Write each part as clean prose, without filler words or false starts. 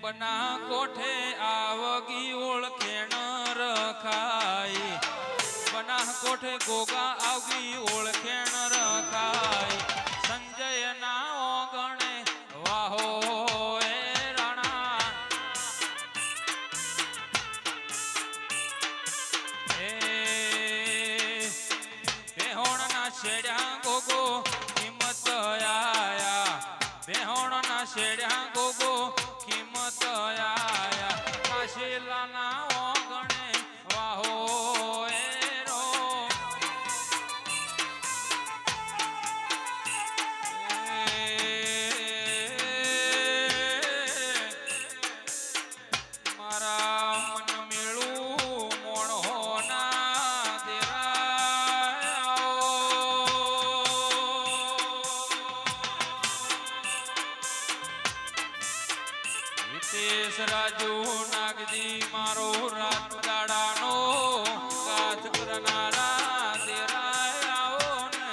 બના કોઠે આવગી ઓળખેણ રખાય બના કોઠે ગોગા આવગી ઓળખેણ રખાય સંજય ના ઓગણે વાહો એ રાણા એ બેહોણ ના શેડ્યા ગોગો કિંમત આયા બેહોણ ના શેડ્યા ગોગો કિંમત આયા કાશીલા ના ઓગણે વાહો એ રો મારા મન મેળું મોણો ના દેરાય હિતેશ રાજુ નાગજી મારો રાત દાડાનો ગાથ કરનારા દેરાય આવો ને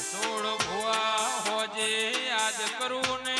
સોળ ભુવા હોજે યાદ કરું ને